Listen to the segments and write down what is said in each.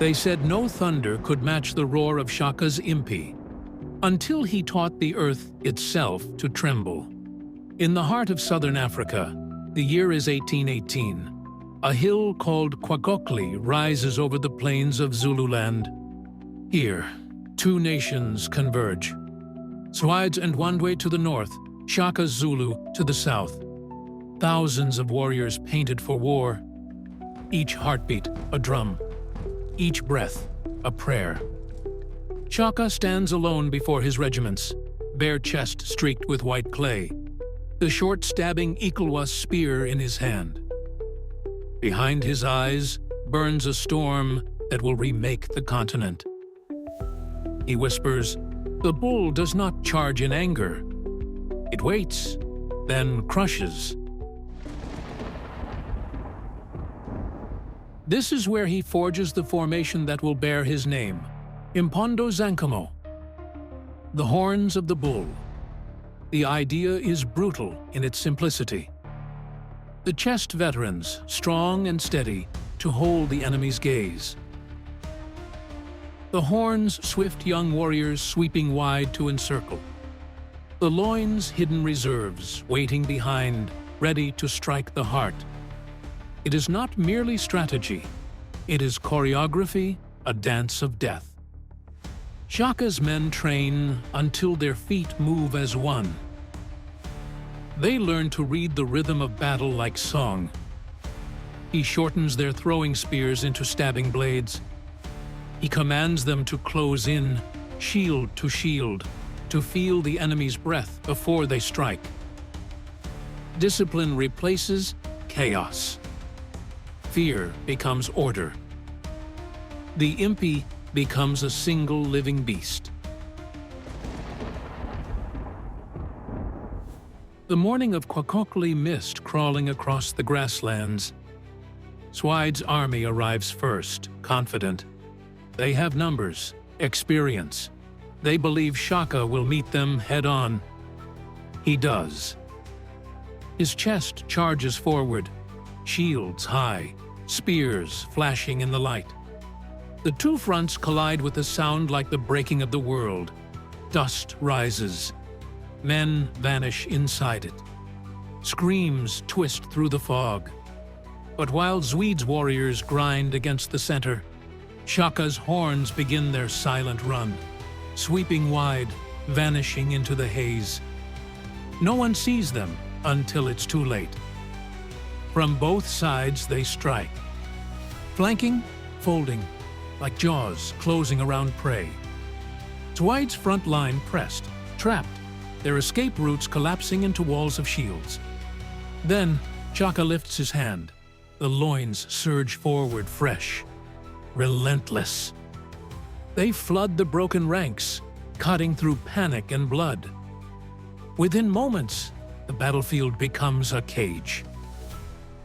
They said no thunder could match the roar of Shaka's impi, until he taught the earth itself to tremble. In the heart of southern Africa, the year is 1818. A hill called KwaGqokli rises over the plains of Zululand. Here, two nations converge. Swides and Wandwe to the north, Shaka Zulu to the south. Thousands of warriors painted for war. Each heartbeat a drum. Each breath a prayer. Shaka stands alone before his regiments, bare chest streaked with white clay, the short stabbing Ikalwa spear in his hand. Behind his eyes burns a storm that will remake the continent. He whispers, "The bull does not charge in anger. It waits, then crushes." This is where he forges the formation that will bear his name, Impondo Zankamo, the horns of the bull. The idea is brutal in its simplicity. The chest veterans, strong and steady, to hold the enemy's gaze. The horns, swift young warriors sweeping wide to encircle. The loins, hidden reserves, waiting behind, ready to strike the heart. It is not merely strategy. It is choreography, a dance of death. Shaka's men train until their feet move as one. They learn to read the rhythm of battle like song. He shortens their throwing spears into stabbing blades. He commands them to close in, shield, to feel the enemy's breath before they strike. Discipline replaces chaos. Fear becomes order. The impi becomes a single living beast. The morning of KwaGqokli mist crawling across the grasslands. Swide's army arrives first, confident. They have numbers, experience. They believe Shaka will meet them head-on. He does. His chest charges forward, shields high, spears flashing in the light. The two fronts collide with a sound like the breaking of the world. Dust rises. Men vanish inside it. Screams twist through the fog. But while Zwede's warriors grind against the center, Shaka's horns begin their silent run, sweeping wide, vanishing into the haze. No one sees them until it's too late. From both sides they strike. Flanking, folding, like jaws closing around prey. Swide's front line pressed, trapped, their escape routes collapsing into walls of shields. Then, Shaka lifts his hand. The loins surge forward fresh, relentless. They flood the broken ranks, cutting through panic and blood. Within moments, the battlefield becomes a cage.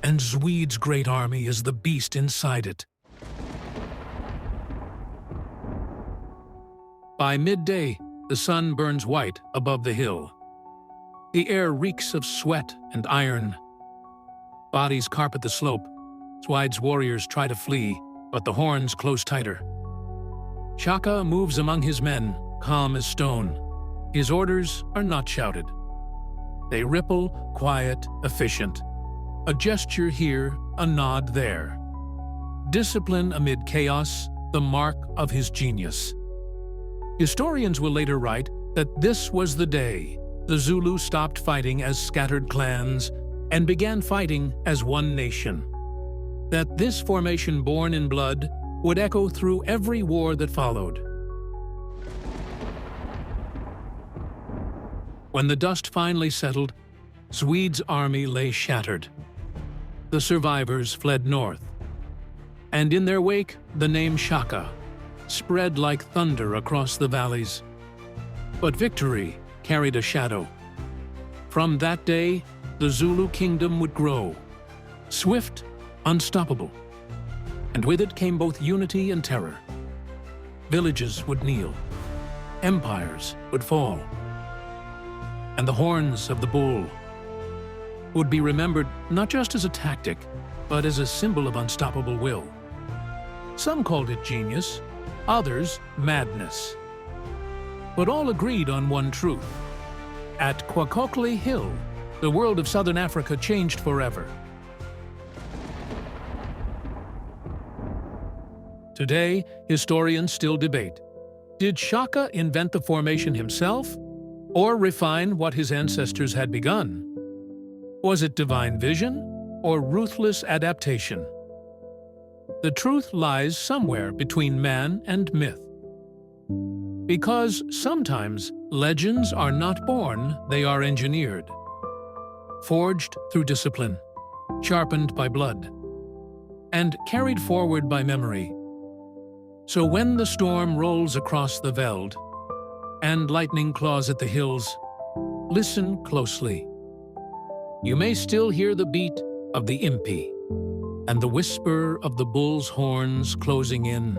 And Zwede's great army is the beast inside it. By midday, the sun burns white above the hill. The air reeks of sweat and iron. Bodies carpet the slope. Swide's warriors try to flee, but the horns close tighter. Shaka moves among his men, calm as stone. His orders are not shouted. They ripple, quiet, efficient. A gesture here, a nod there. Discipline amid chaos, the mark of his genius. Historians will later write that this was the day the Zulu stopped fighting as scattered clans and began fighting as one nation. That this formation born in blood would echo through every war that followed. When the dust finally settled, Zwede's army lay shattered. The survivors fled north. And in their wake, the name Shaka spread like thunder across the valleys. But victory carried a shadow. From that day, the Zulu kingdom would grow, swift, unstoppable. And with it came both unity and terror. Villages would kneel, empires would fall, and the horns of the bull would be remembered not just as a tactic, but as a symbol of unstoppable will. Some called it genius, others madness. But all agreed on one truth. At KwaGqokli Hill, the world of southern Africa changed forever. Today, historians still debate. Did Shaka invent the formation himself, or refine what his ancestors had begun? Was it divine vision, or ruthless adaptation? The truth lies somewhere between man and myth. Because sometimes legends are not born, they are engineered. Forged through discipline, sharpened by blood, and carried forward by memory. So when the storm rolls across the veld, and lightning claws at the hills, listen closely. You may still hear the beat of the impi, and the whisper of the bull's horns closing in.